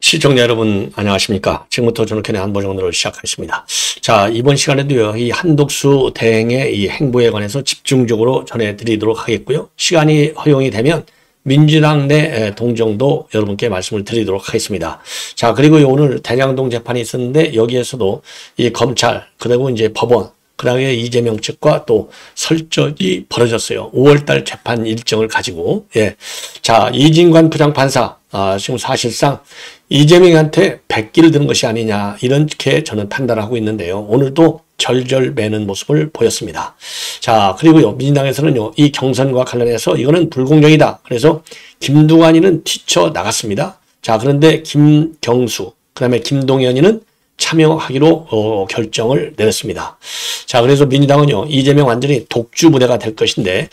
시청자 여러분 안녕하십니까. 지금부터 전흑현의 한보정론을 시작하겠습니다. 자, 이번 시간에도요, 이 한독수 대행의 이 행보에 관해서 집중적으로 전해드리도록 하겠고요. 시간이 허용이 되면 민주당 내 동정도 여러분께 말씀을 드리도록 하겠습니다. 자, 그리고 오늘 대장동 재판이 있었는데 여기에서도 이 검찰, 그리고 이제 법원, 그 다음에 이재명 측과 또 설전이 벌어졌어요. 5월달 재판 일정을 가지고. 예. 자, 이진관 부장판사, 지금 사실상 이재명한테 백기를 드는 것이 아니냐, 이렇게 저는 판단하고 있는데요. 오늘도 절절매는 모습을 보였습니다. 자, 그리고요, 민주당에서는요, 이 경선과 관련해서 이거는 불공정이다. 그래서 김두관이는 뛰쳐나갔습니다. 자, 그런데 김경수, 그 다음에 김동연이는 참여하기로 결정을 내렸습니다. 자, 그래서 민주당은요, 이재명 완전히 독주 부대가 될 것인데,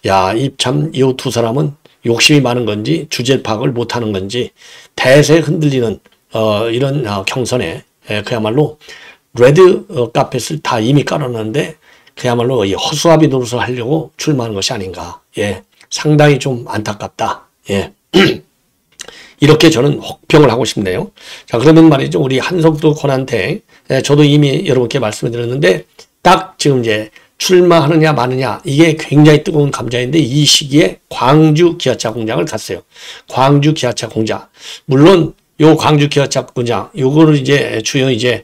야, 이 두 사람은 욕심이 많은 건지 주제 파악을 못하는 건지 대세에 흔들리는 이런 경선에 그야말로 레드 카펫을 다 이미 깔아놨는데 그야말로 이 허수아비 노릇을 하려고 출마하는 것이 아닌가. 예, 상당히 좀 안타깝다. 예. 이렇게 저는 혹평을 하고 싶네요. 자, 그러면 말이죠, 우리 한석두 권한대행, 저도 이미 여러분께 말씀을 드렸는데 딱 지금 이제 출마하느냐 마느냐, 이게 굉장히 뜨거운 감자인데 이 시기에 광주 기아차 공장을 갔어요. 광주 기아차 공장. 물론 요 광주 기아차 공장, 요거를 이제 주요 이제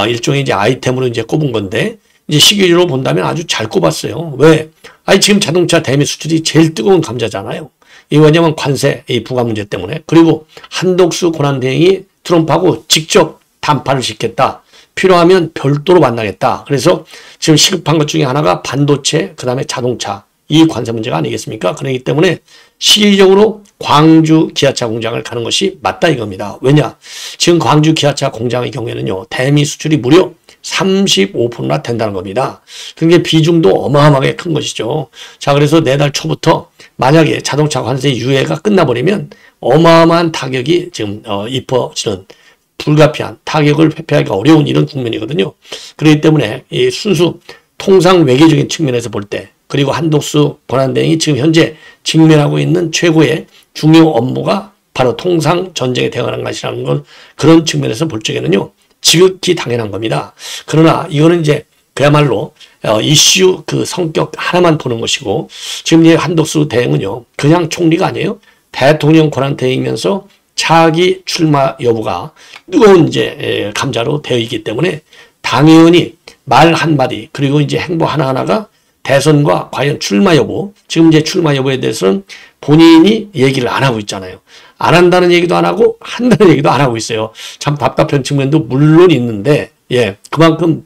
일종의 이제 아이템으로 이제 꼽은 건데, 이제 시기로 본다면 아주 잘 꼽았어요. 왜? 아니, 지금 자동차 대미 수출이 제일 뜨거운 감자잖아요. 이 왜냐면 관세, 이 부가 문제 때문에. 그리고 한독수 권한대행이 트럼프하고 직접談判을 시켰다. 필요하면 별도로 만나겠다. 그래서 지금 시급한 것 중에 하나가 반도체, 그 다음에 자동차, 이 관세 문제가 아니겠습니까? 그렇기 때문에 시기적으로 광주 기아차 공장을 가는 것이 맞다 이겁니다. 왜냐? 지금 광주 기아차 공장의 경우에는요, 대미 수출이 무려 35%나 된다는 겁니다. 그게 비중도 어마어마하게 큰 것이죠. 자, 그래서 내달 초부터 만약에 자동차 관세 유예가 끝나버리면 어마어마한 타격이 지금 입혀지는, 불가피한 타격을 회피하기가 어려운 이런 국면이거든요. 그렇기 때문에 이 순수 통상 외교적인 측면에서 볼 때, 그리고 한독수 권한대행이 지금 현재 직면하고 있는 최고의 중요 업무가 바로 통상 전쟁에 대응하는 것이라는 건, 그런 측면에서 볼 적에는요, 지극히 당연한 겁니다. 그러나 이거는 이제 그야말로 이슈 그 성격 하나만 보는 것이고, 지금 이 한독수 대행은요, 그냥 총리가 아니에요. 대통령 권한대행이면서 차기 출마 여부가 뜨거운 이제 감자로 되어 있기 때문에 당연히 말 한마디, 그리고 이제 행보 하나하나가 대선과 과연 출마 여부, 지금 이제 출마 여부에 대해서는 본인이 얘기를 안 하고 있잖아요. 안 한다는 얘기도 안 하고 한다는 얘기도 안 하고 있어요. 참 답답한 측면도 물론 있는데, 예, 그만큼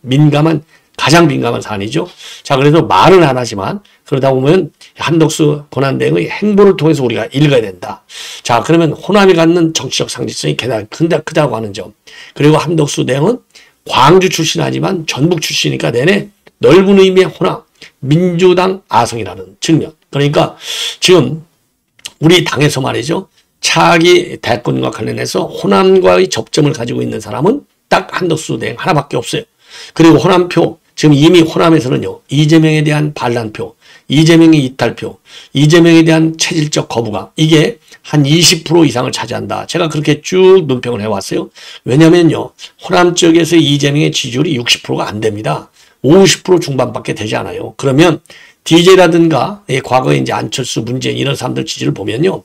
가장 민감한 사안이죠. 자, 그래서 말은 안 하지만 그러다 보면 한독수 권한대행의 행보를 통해서 우리가 읽어야 된다. 자, 그러면 호남이 갖는 정치적 상징성이 게다가 크다고 하는 점. 그리고 한독수 대행은 광주 출신하지만 전북 출신이니까 내내 넓은 의미의 호남, 민주당 아성이라는 측면. 그러니까 지금 우리 당에서 말이죠, 차기 대권과 관련해서 호남과의 접점을 가지고 있는 사람은 딱 한독수 대행 하나밖에 없어요. 그리고 호남표, 지금 이미 호남에서는요, 이재명에 대한 반란표, 이재명의 이탈표, 이재명에 대한 체질적 거부감, 이게 한 20% 이상을 차지한다. 제가 그렇게 쭉 논평을 해왔어요. 왜냐면요, 호남 쪽에서 이재명의 지지율이 60%가 안 됩니다. 50% 중반밖에 되지 않아요. 그러면 DJ라든가 과거에 이제 안철수, 문재인 이런 사람들 지지를 보면요,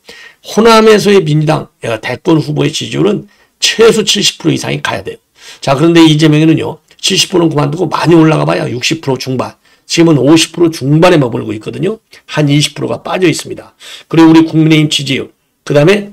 호남에서의 민주당 대권 후보의 지지율은 최소 70% 이상이 가야 돼요. 자, 그런데 이재명에는요, 70%는 그만두고 많이 올라가 봐야 60% 중반. 지금은 50% 중반에 머물고 있거든요. 한 20%가 빠져 있습니다. 그리고 우리 국민의힘 지지율, 그 다음에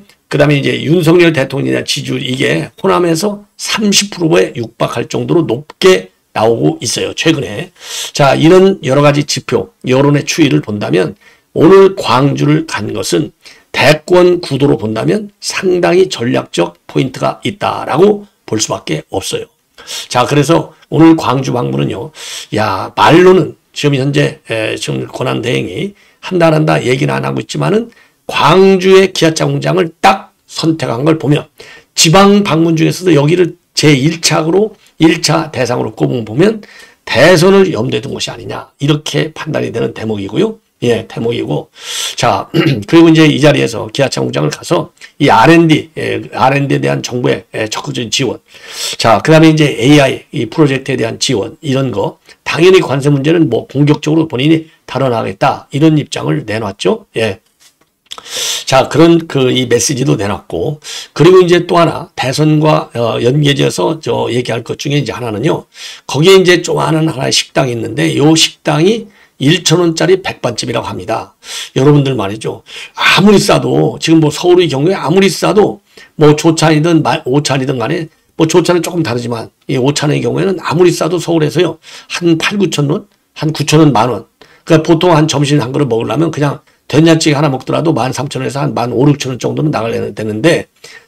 이제 윤석열 대통령에 대한 지지율, 이게 호남에서 30%에 육박할 정도로 높게 나오고 있어요, 최근에. 자, 이런 여러 가지 지표, 여론의 추이를 본다면 오늘 광주를 간 것은 대권 구도로 본다면 상당히 전략적 포인트가 있다라고 볼 수밖에 없어요. 자, 그래서 오늘 광주 방문은요, 야, 말로는 지금 현재 지금 권한대행이 한다 얘기는 안 하고 있지만은 광주의 기아차 공장을 딱 선택한 걸 보면 지방 방문 중에서도 여기를 제1착으로 1차 대상으로 꼽은 보면 대선을 염두에 둔 것이 아니냐 이렇게 판단이 되는 대목이고요. 예, 대목이고. 자, 그리고 이제 이 자리에서 기아차 공장을 가서 이 R&D에 대한 정부의 적극적인 지원. 자, 그 다음에 이제 AI, 이 프로젝트에 대한 지원, 이런 거. 당연히 관세 문제는 뭐 공격적으로 본인이 다뤄나가겠다. 이런 입장을 내놨죠. 예. 자, 그런 이 메시지도 내놨고. 그리고 이제 또 하나, 대선과 연계지어서 얘기할 것 중에 이제 하나는요. 거기에 이제 조그마한 하나의 식당이 있는데, 요 식당이 1,000원짜리 백반집이라고 합니다. 여러분들 말이죠. 아무리 싸도, 지금 뭐 서울의 경우에 아무리 싸도, 뭐 조찬이든 오찬이든 간에, 뭐 조찬은 조금 다르지만, 이 오찬의 경우에는 아무리 싸도 서울에서요, 한 8, 9천 원? 한 9천 원, 만 원. 그러니까 보통 한 점심 한 그릇 먹으려면 그냥 된장찌개 하나 먹더라도 13,000원에서 한 15,000원 정도는 나가야 되는데,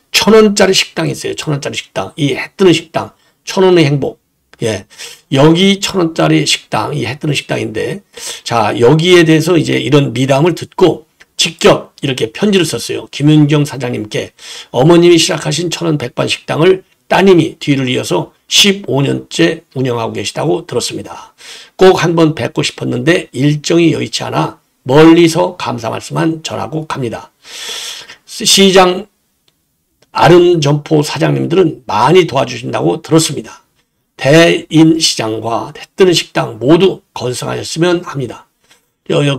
1,000원짜리 식당이 있어요. 1,000원짜리 식당. 이 해 뜨는 식당. 1,000원의 행복. 예. 여기 1,000원짜리 식당, 이 해 뜨는 식당인데, 자, 여기에 대해서 이제 이런 미담을 듣고 직접 이렇게 편지를 썼어요. 김윤경 사장님께 어머님이 시작하신 1,000원 백반 식당을 따님이 뒤를 이어서 15년째 운영하고 계시다고 들었습니다. 꼭 한번 뵙고 싶었는데 일정이 여의치 않아 멀리서 감사 말씀만 전하고 갑니다. 시장 아름점포 사장님들은 많이 도와주신다고 들었습니다. 대인시장과 해뜨는 식당 모두 건승하셨으면 합니다.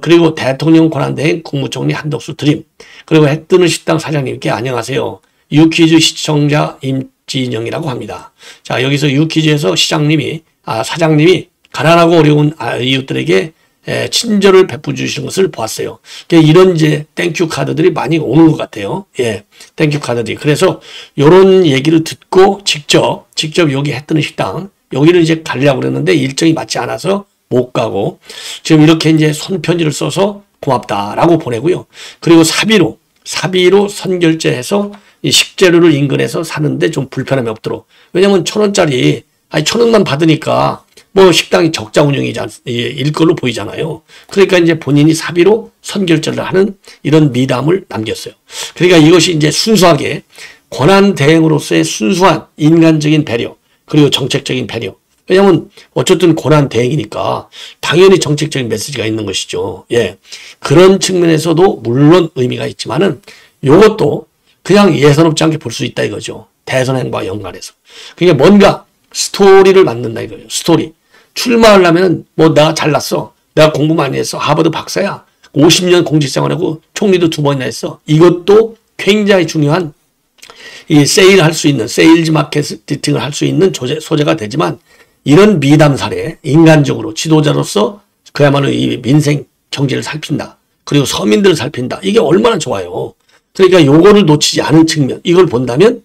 그리고 대통령 권한대행 국무총리 한덕수 드림, 그리고 해뜨는 식당 사장님께 안녕하세요. 유퀴즈 시청자 임진영이라고 합니다. 자, 여기서 유퀴즈에서 사장님이 가난하고 어려운 이웃들에게 친절을 베풀어 주시는 것을 보았어요. 이런 이제 땡큐 카드들이 많이 오는 것 같아요. 예, 땡큐 카드들이. 그래서 요런 얘기를 듣고 직접 여기 해 뜨는 식당, 여기를 이제 가려고 그랬는데 일정이 맞지 않아서 못 가고, 지금 이렇게 이제 손편지를 써서 고맙다라고 보내고요. 그리고 사비로 선결제해서 이 식재료를 인근에서 사는데 좀 불편함이 없도록. 왜냐면 1,000원짜리, 1,000원만 받으니까 뭐 식당이 적자 운영일 걸로 보이잖아요. 그러니까 이제 본인이 사비로 선결제를 하는 이런 미담을 남겼어요. 그러니까 이것이 이제 순수하게 권한 대행으로서의 순수한 인간적인 배려, 그리고 정책적인 배려. 왜냐하면 어쨌든 권한 대행이니까 당연히 정책적인 메시지가 있는 것이죠. 예, 그런 측면에서도 물론 의미가 있지만은 이것도 그냥 예사롭지 않게 볼 수 있다 이거죠. 대선 행보와 연관해서. 그러니까 뭔가 스토리를 만든다 이거예요. 스토리. 출마하려면 뭐 내가 잘났어. 내가 공부 많이 했어. 하버드 박사야. 50년 공직생활하고 총리도 2번이나 했어. 이것도 굉장히 중요한 이 세일할 수 있는, 세일즈 마케팅을 할 수 있는 소재가 되지만, 이런 미담 사례, 인간적으로 지도자로서 그야말로 이 민생 경제를 살핀다. 그리고 서민들을 살핀다. 이게 얼마나 좋아요. 그러니까 요거를 놓치지 않은 측면, 이걸 본다면,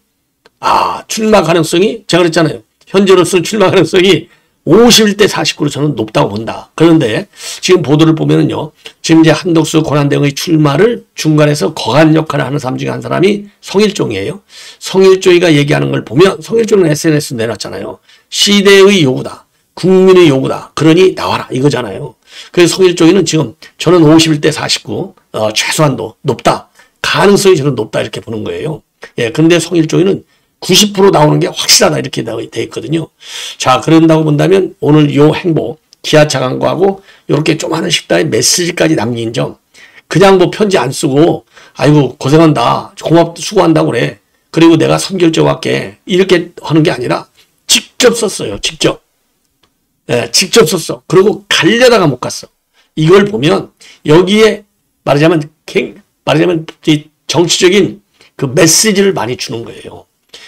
출마 가능성이, 제가 그랬잖아요. 현재로서 출마 가능성이 51대 49로 저는 높다고 본다. 그런데 지금 보도를 보면은요, 지금 이제 한덕수 권한대행의 출마를 중간에서 거간 역할을 하는 사람 중에 한 사람이 성일종이에요. 성일종이가 얘기하는 걸 보면, 성일종은 SNS 내놨잖아요. 시대의 요구다. 국민의 요구다. 그러니 나와라. 이거잖아요. 그래서 성일종이는 지금 저는 51대 49, 최소한도 높다. 가능성이 저는 높다. 이렇게 보는 거예요. 예, 근데 성일종이는 90% 나오는 게 확실하다 이렇게 돼 있거든요. 자, 그런다고 본다면 오늘 요 행보, 기아차 광고하고 이렇게 조그마한 식당에 메시지까지 남긴 점, 그냥 뭐 편지 안 쓰고 아이고 고생한다, 수고한다고 그래, 그리고 내가 선결제 할게 이렇게 하는 게 아니라 직접 썼어요. 직접. 예, 직접 썼어. 그리고 가려다가 못 갔어. 이걸 보면 여기에 말하자면 이 정치적인 그 메시지를 많이 주는 거예요.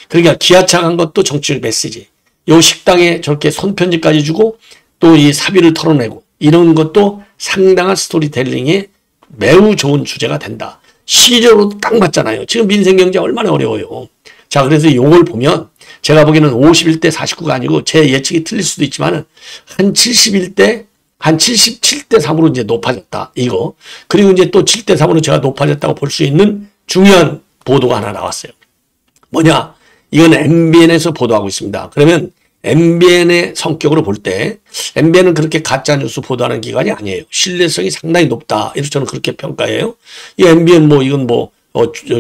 그러니까 기아차 간 것도 정치적 메시지. 요 식당에 저렇게 손편지까지 주고 또 이 사비를 털어내고 이런 것도 상당한 스토리텔링에 매우 좋은 주제가 된다. 시대로도 딱 맞잖아요. 지금 민생경제 얼마나 어려워요. 자, 그래서 요걸 보면 제가 보기에는 51대 49가 아니고 제 예측이 틀릴 수도 있지만은 한 77대 3으로 이제 높아졌다. 이거. 그리고 이제 또 7대 3으로 제가 높아졌다고 볼 수 있는 중요한 보도가 하나 나왔어요. 뭐냐? 이건 MBN에서 보도하고 있습니다. 그러면 MBN의 성격으로 볼 때 MBN은 그렇게 가짜뉴스 보도하는 기관이 아니에요. 신뢰성이 상당히 높다. 이래서 저는 그렇게 평가해요. 이 MBN 이건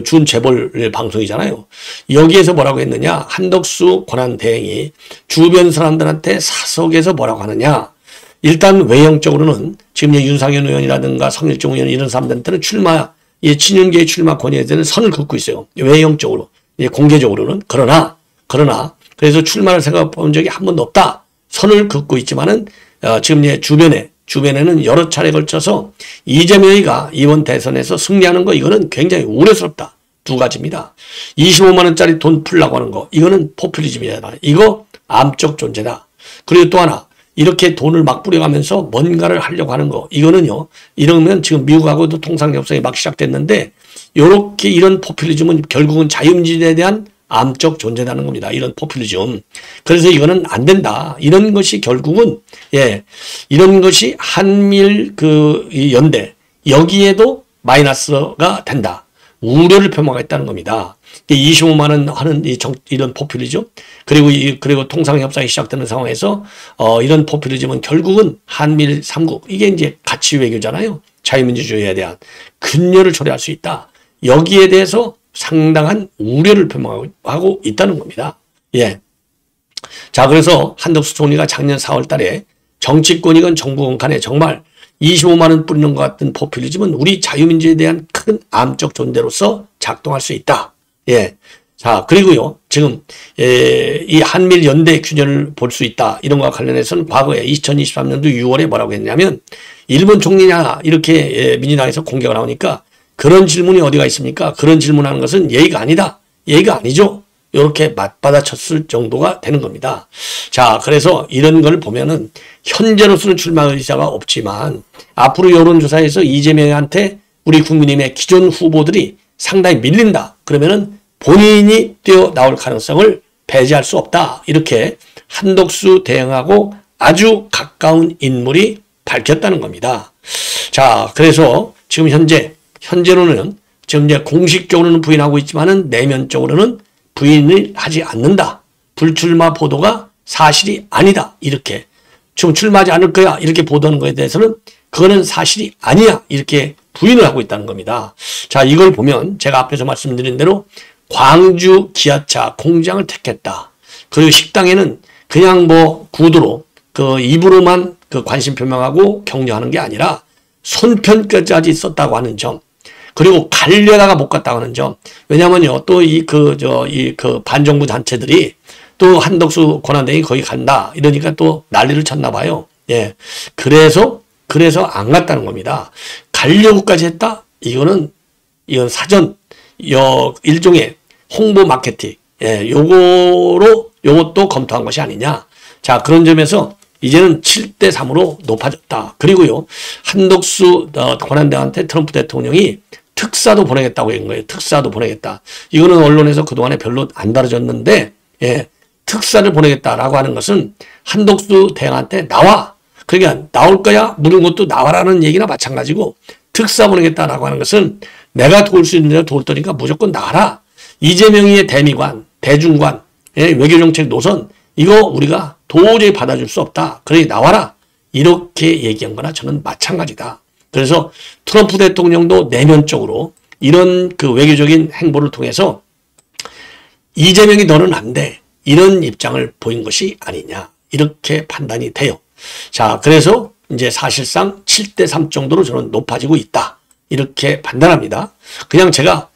준 재벌 방송이잖아요. 여기에서 뭐라고 했느냐? 한덕수 권한대행이 주변 사람들한테 사석에서 뭐라고 하느냐? 일단 외형적으로는 지금 윤상현 의원이라든가 성일종 의원 이런 사람들한테는 친윤계의 출마 권유에 대한 선을 긋고 있어요. 외형적으로, 공개적으로는. 그러나 그래서 출마를 생각해 본 적이 한 번도 없다. 선을 긋고 있지만은 지금 주변에는 여러 차례 걸쳐서 이재명이가 이번 대선에서 승리하는 거 이거는 굉장히 우려스럽다. 두 가지입니다. 25만 원짜리 돈 풀라고 하는 거 이거는 포퓰리즘이다. 이거 암적 존재다. 그리고 또 하나 이렇게 돈을 막 뿌려가면서 뭔가를 하려고 하는 거 이거는요. 이러면 지금 미국하고도 통상협상이 막 시작됐는데 요렇게 이런 포퓰리즘은 결국은 자유민주주의에 대한 암적 존재라는 겁니다. 이런 포퓰리즘. 그래서 이거는 안 된다. 이런 것이 결국은 이런 것이 한미일 연대 여기에도 마이너스가 된다. 우려를 표명했다는 겁니다. 25만 원 하는 이런 포퓰리즘 그리고 통상협상이 시작되는 상황에서 이런 포퓰리즘은 결국은 한미일 3국 이게 이제 가치 외교잖아요. 자유민주주의에 대한 근열을 초래할 수 있다. 여기에 대해서 상당한 우려를 표명하고 있다는 겁니다. 자, 그래서 한덕수 총리가 작년 4월 달에 정치권이건 정부건 간에 정말 25만 원 뿌리는 것 같은 포퓰리즘은 우리 자유민주주의에 대한 큰 암적 존재로서 작동할 수 있다. 자, 그리고요, 지금, 이 한미일 연대 균열을 볼 수 있다. 이런 것과 관련해서는 과거에 2023년도 6월에 뭐라고 했냐면, 일본 총리냐, 이렇게 민주당에서 공개가 나오니까 그런 질문이 어디가 있습니까? 그런 질문하는 것은 예의가 아니다. 예의가 아니죠. 이렇게 맞받아쳤을 정도가 되는 겁니다. 자, 그래서 이런 걸 보면은 현재로서는 출마 의사가 없지만 앞으로 여론조사에서 이재명한테 우리 국민의힘의 기존 후보들이 상당히 밀린다. 그러면은 본인이 뛰어나올 가능성을 배제할 수 없다. 이렇게 한덕수 대행하고 아주 가까운 인물이 밝혔다는 겁니다. 자, 그래서 지금 현재로는 지금 이제 공식적으로는 부인하고 있지만은 내면적으로는 부인을 하지 않는다. 불출마 보도가 사실이 아니다. 이렇게 지금 출마하지 않을 거야. 이렇게 보도하는 거에 대해서는 그거는 사실이 아니야. 이렇게 부인을 하고 있다는 겁니다. 자, 이걸 보면 제가 앞에서 말씀드린 대로 광주 기아차 공장을 택했다. 그리고 식당에는 그냥 뭐 구두로 입으로만 관심 표명하고 격려하는 게 아니라 손편까지 썼다고 하는 점. 그리고 가려다가 못 갔다고 하는 점. 왜냐면요, 또 반정부 단체들이 또 한덕수 권한대행이 거기 간다. 이러니까 또 난리를 쳤나 봐요. 그래서 안 갔다는 겁니다. 가려고까지 했다? 이건 사전, 일종의 홍보 마케팅. 요것도 검토한 것이 아니냐. 자, 그런 점에서 이제는 7대3으로 높아졌다. 그리고요, 한덕수 권한대행한테 트럼프 대통령이 특사도 보내겠다고 한 거예요. 특사도 보내겠다. 이거는 언론에서 그동안에 별로 안 다뤄졌는데, 특사를 보내겠다라고 하는 것은 한덕수 대행한테 나와. 그러니까 나올 거야? 물은 것도 나와라는 얘기나 마찬가지고, 특사 보내겠다라고 하는 것은 내가 도울 수 있는 대로 도울 테니까 무조건 나와라. 이재명의 대미관, 대중관, 외교정책 노선, 이거 우리가 도저히 받아줄 수 없다. 그러니 나와라. 이렇게 얘기한 거나 저는 마찬가지다. 그래서 트럼프 대통령도 내면적으로 이런 외교적인 행보를 통해서 이재명이 너는 안 돼. 이런 입장을 보인 것이 아니냐. 이렇게 판단이 돼요. 자, 그래서 이제 사실상 7대3 정도로 저는 높아지고 있다. 이렇게 판단합니다. 제가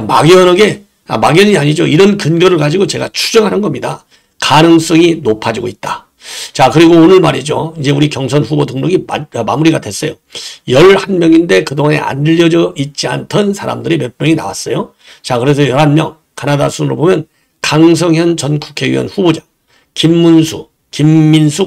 막연하게, 막연이 아니죠. 이런 근거를 가지고 제가 추정하는 겁니다. 가능성이 높아지고 있다. 자, 그리고 오늘 말이죠. 이제 우리 경선 후보 등록이 마무리가 됐어요. 11명인데 그동안에 안 알려져 있지 않던 사람들이 몇 명이 나왔어요. 자, 그래서 11명. 가나다 순으로 보면 강성현 전 국회의원 후보자, 김민숙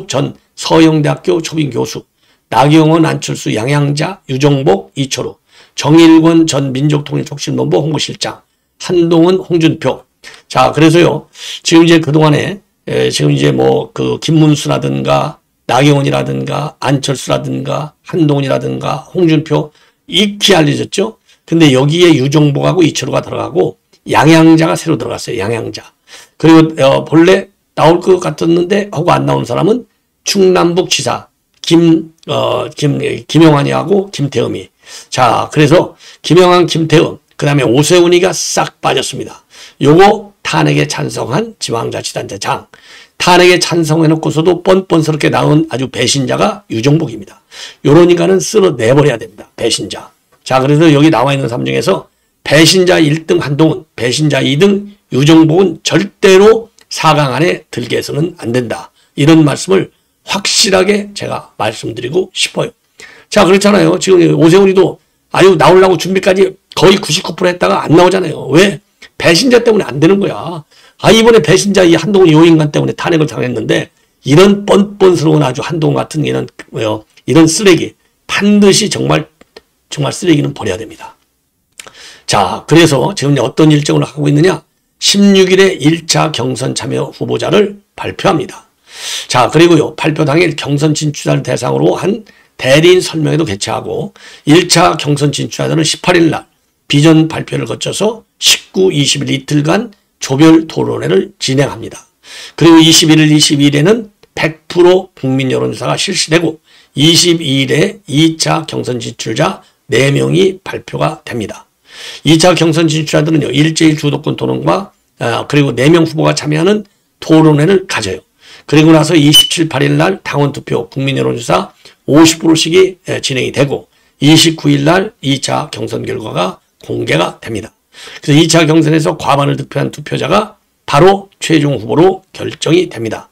전 서영대학교 초빙 교수, 나경원, 안철수, 양양자, 유정복, 이철우, 정일권 전 민족통일촉진본부 홍보실장, 한동훈, 홍준표. 자, 그래서요. 지금 이제 그동안에 지금 이제 김문수라든가 나경원이라든가 안철수라든가 한동훈이라든가 홍준표 익히 알려졌죠. 근데 여기에 유정복하고 이철우가 들어가고 양양자가 새로 들어갔어요. 양양자. 그리고 본래 나올 것 같았는데 하고 안 나온 사람은 충남북 지사 김영환이하고 김태흠이. 자, 그래서 김영환, 김태흠 그 다음에 오세훈이가 싹 빠졌습니다. 요거 탄핵에 찬성한 지방자치단체장, 탄핵에 찬성해놓고서도 뻔뻔스럽게 나온 아주 배신자가 유정복입니다. 요런 인간은 쓸어내버려야 됩니다. 배신자. 자, 그래서 여기 나와 있는 사람 중에서 배신자 1등 한동훈, 배신자 2등 유정복은 절대로 4강 안에 들게 해서는 안 된다. 이런 말씀을 확실하게 제가 말씀드리고 싶어요. 자, 그렇잖아요. 지금 오세훈이도 아유 나오려고 준비까지 거의 99% 했다가 안 나오잖아요. 왜? 배신자 때문에 안 되는 거야. 아, 이번에 배신자 이 한동훈 요 인간 때문에 탄핵을 당했는데 이런 뻔뻔스러운 아주 한동훈 같은 이런 쓰레기 반드시 정말 쓰레기는 버려야 됩니다. 자, 그래서 지금 어떤 일정을 하고 있느냐? 16일에 1차 경선 참여 후보자를 발표합니다. 자, 그리고요, 발표 당일 경선 진출자를 대상으로 한 대리인 설명회도 개최하고 1차 경선 진출자들은 18일 날 비전 발표를 거쳐서 19, 20일 이틀간 조별 토론회를 진행합니다. 그리고 21일, 22일에는 100% 국민 여론조사가 실시되고 22일에 2차 경선 진출자 4명이 발표가 됩니다. 2차 경선 진출자들은요, 일제일 주도권 토론과 그리고 4명 후보가 참여하는 토론회를 가져요. 그리고 나서 27, 8일 날 당원 투표, 국민 여론조사 50%씩이 진행이 되고 29일 날 2차 경선 결과가 공개가 됩니다. 그래서 2차 경선에서 과반을 득표한 투표자가 바로 최종 후보로 결정이 됩니다.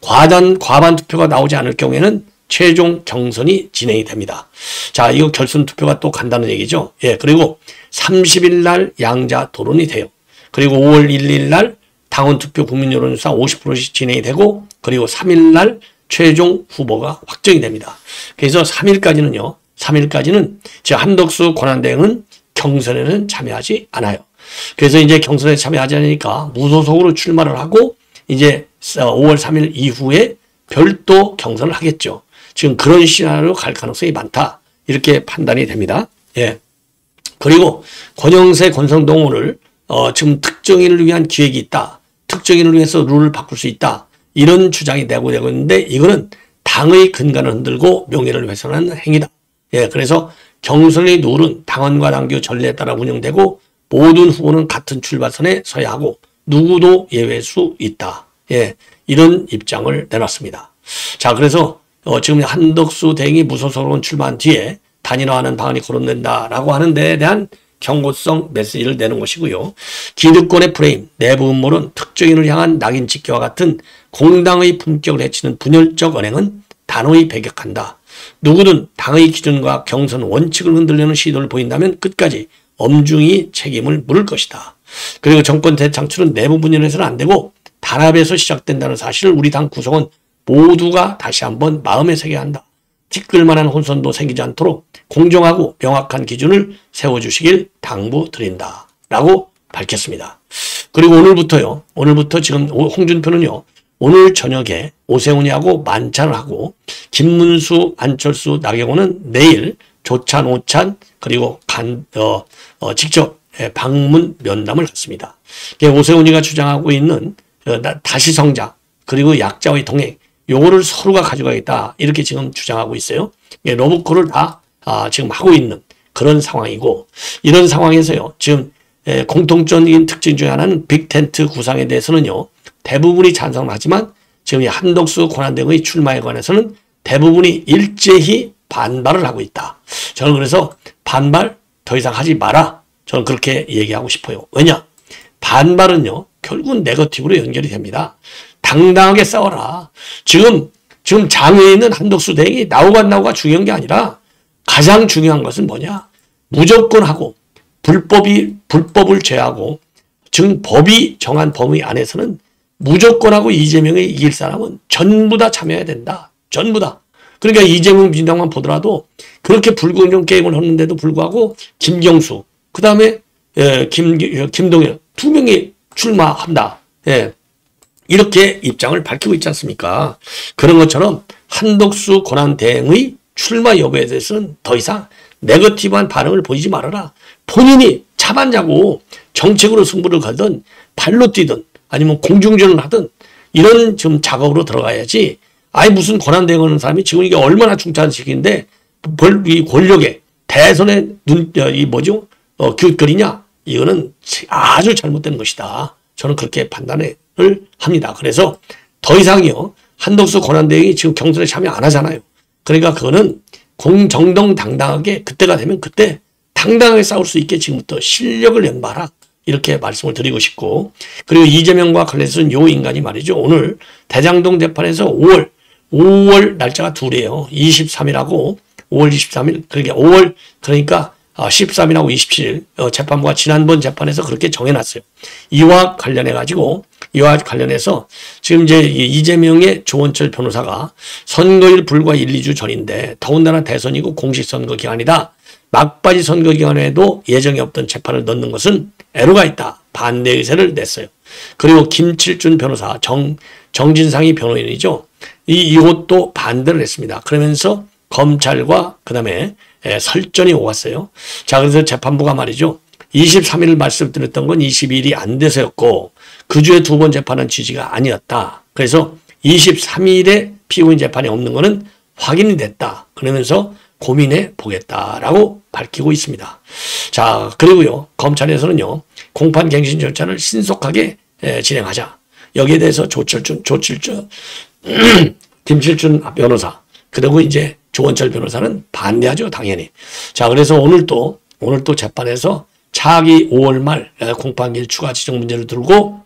과반 투표가 나오지 않을 경우에는 최종 경선이 진행이 됩니다. 자, 이거 결선 투표가 또 간다는 얘기죠. 예, 그리고 30일 날 양자 토론이 돼요. 그리고 5월 1일 날 당원 투표 국민 여론조사 50%씩 진행이 되고 그리고 3일 날 최종 후보가 확정이 됩니다. 그래서 3일까지는 제 한덕수 권한대행은 경선에는 참여하지 않아요. 그래서 이제 경선에 참여하지 않으니까 무소속으로 출마를 하고 이제 5월 3일 이후에 별도 경선을 하겠죠. 지금 그런 시나리오로 갈 가능성이 많다. 이렇게 판단이 됩니다. 예. 그리고 권영세, 권성동 오늘 지금 특정인을 위한 기획이 있다. 특정인을 위해서 룰을 바꿀 수 있다. 이런 주장이 되고 있는데 이거는 당의 근간을 흔들고 명예를 훼손하는 행위다. 예, 그래서 경선의 룰은 당원과 당규 전례에 따라 운영되고 모든 후보는 같은 출발선에 서야 하고 누구도 예외할 수 있다. 예, 이런 입장을 내놨습니다. 자, 그래서 지금 한덕수 대행이 무소속으로 출마한 뒤에 단일화하는 방안이 거론된다라고 하는 데에 대한 경고성 메시지를 내는 것이고요. 기득권의 프레임, 내부 음모론, 특정인을 향한 낙인 찍기와 같은 공당의 품격을 해치는 분열적 언행은 단호히 배격한다. 누구든 당의 기준과 경선 원칙을 흔들려는 시도를 보인다면 끝까지 엄중히 책임을 물을 것이다. 그리고 정권 대창출은 내부 분열에서는 안 되고 단합에서 시작된다는 사실을 우리 당 구성원 모두가 다시 한번 마음에 새겨야 한다. 티끌만한 혼선도 생기지 않도록 공정하고 명확한 기준을 세워주시길 당부드린다. 라고 밝혔습니다. 그리고 오늘부터 지금 홍준표는요, 오늘 저녁에 오세훈이하고 만찬을 하고 김문수, 안철수, 나경원은 내일 조찬, 오찬 그리고 직접 방문 면담을 갖습니다. 오세훈이가 주장하고 있는 다시 성장 그리고 약자와의 동행 요거를 서로가 가져가겠다 이렇게 지금 주장하고 있어요. 러브콜을 다 지금 하고 있는 그런 상황이고 이런 상황에서요. 지금 공통적인 특징 중에 하나는 빅텐트 구상에 대해서는요. 대부분이 찬성을 하지만 지금 한덕수 권한대행의 출마에 관해서는 대부분이 일제히 반발을 하고 있다. 저는 그래서 반발 더 이상 하지 마라. 저는 그렇게 얘기하고 싶어요. 왜냐? 반발은요. 결국은 네거티브로 연결이 됩니다. 당당하게 싸워라. 지금 장외에 있는 한덕수 대행이 나오고 안 나오고가 중요한 게 아니라 가장 중요한 것은 뭐냐? 무조건 하고 불법을 제하고 지금 법이 정한 범위 안에서는 무조건 하고 이재명이 이길 사람은 전부 다 참여해야 된다. 전부 다. 그러니까 이재명 민당만 보더라도 그렇게 불공정 게임을 하는데도 불구하고 김경수 그 다음에 김동연 2명이 출마한다. 예. 이렇게 입장을 밝히고 있지 않습니까? 그런 것처럼 한덕수 권한대행의 출마 여부에 대해서는 더 이상 네거티브한 반응을 보이지 말아라. 본인이 차반자고 정책으로 승부를 걸든 발로 뛰든 아니면 공중전을 하든 이런 좀 작업으로 들어가야지. 아니 무슨 권한대행 하는 사람이 지금 이게 얼마나 중차한 시기인데 이 권력에 대선에 기웃거리냐? 이거는 아주 잘못된 것이다. 저는 그렇게 판단을 합니다. 그래서 더 이상요, 한덕수 권한대행이 지금 경선에 참여 안 하잖아요. 그러니까 그거는 공정정당당하게 그때가 되면 그때 당당하게 싸울 수 있게 지금부터 실력을 연마하라. 이렇게 말씀을 드리고 싶고, 그리고 이재명과 관련해서는 요 인간이 말이죠. 오늘 대장동 재판에서 5월 날짜가 둘이에요. 23일하고 5월 23일, 그러니까 5월, 그러니까 13일하고 27일 재판부가 지난번 재판에서 그렇게 정해놨어요. 이와 관련해서 지금 이제 이재명의 조원철 변호사가 선거일 불과 1, 2주 전인데 더군다나 대선이고 공식선거 기간이다. 막바지 선거 기간에도 예정이 없던 재판을 넣는 것은 애로가 있다. 반대 의사를 냈어요. 그리고 김칠준 변호사, 정진상이 변호인이죠. 이것도 반대를 했습니다. 그러면서 검찰과 그 다음에 설전이 오갔어요. 자, 그래서 재판부가 말이죠. 23일 말씀드렸던 건 22일이 안 돼서였고 그 주에 두 번 재판한 취지가 아니었다. 그래서 23일에 피고인 재판이 없는 거는 확인이 됐다. 그러면서 고민해 보겠다라고 밝히고 있습니다. 자, 그리고요, 검찰에서는요, 공판갱신 절차를 신속하게 진행하자. 여기에 대해서 김칠준 변호사, 그리고 이제 조원철 변호사는 반대하죠, 당연히. 자, 그래서 오늘 또 재판에서 차기 5월 말 공판기일 추가 지정 문제를 두고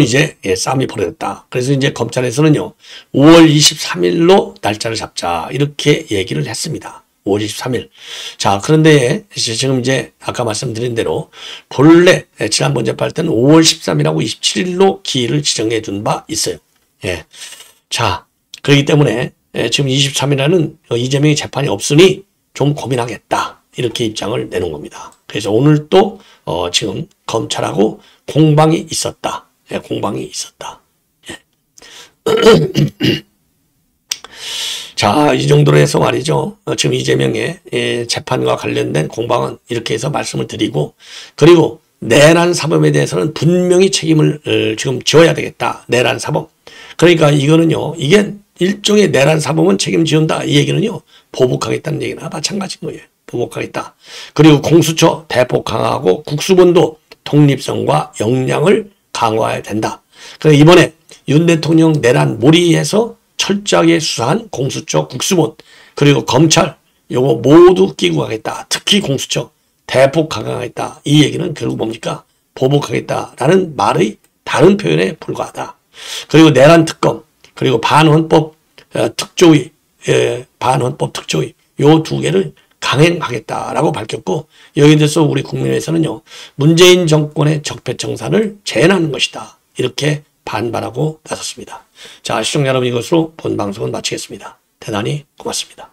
이제 싸움이 벌어졌다. 그래서 이제 검찰에서는요, 5월 23일로 날짜를 잡자 이렇게 얘기를 했습니다. 5월 23일. 자, 그런데 지금 이제 아까 말씀드린 대로 본래 지난번 재판할 때는 5월 13일하고 27일로 기일을 지정해 둔 바 있어요. 예. 자, 그렇기 때문에 지금 23일에는 이재명이 재판이 없으니 좀 고민하겠다. 이렇게 입장을 내놓은 겁니다. 그래서 오늘 또 지금 검찰하고 공방이 있었다. 예, 공방이 있었다. 예. 자, 이 정도로 해서 말이죠. 지금 이재명의 재판과 관련된 공방은 이렇게 해서 말씀을 드리고, 그리고 내란 사범에 대해서는 분명히 책임을 지금 지어야 되겠다. 내란 사범. 그러니까 이거는요, 이게 일종의 내란 사범은 책임지운다. 이 얘기는요, 보복하겠다는 얘기나 마찬가지인 거예요. 보복하겠다. 그리고 공수처 대폭 강화하고 국수본도 독립성과 역량을 강화해야 된다. 그래서 이번에 윤 대통령 내란 몰이해서 철저하게 수사한 공수처, 국수본, 그리고 검찰 요거 모두 끼고 가겠다. 특히 공수처 대폭 강화하겠다. 이 얘기는 결국 뭡니까? 보복하겠다라는 말의 다른 표현에 불과하다. 그리고 내란 특검, 그리고 반헌법 특조위, 반헌법 특조위 요 두 개를 강행하겠다라고 밝혔고, 여기에 대해서 우리 국민회에서는요, 문재인 정권의 적폐청산을 재현하는 것이다. 이렇게 반발하고 나섰습니다. 자, 시청자 여러분, 이것으로 본 방송은 마치겠습니다. 대단히 고맙습니다.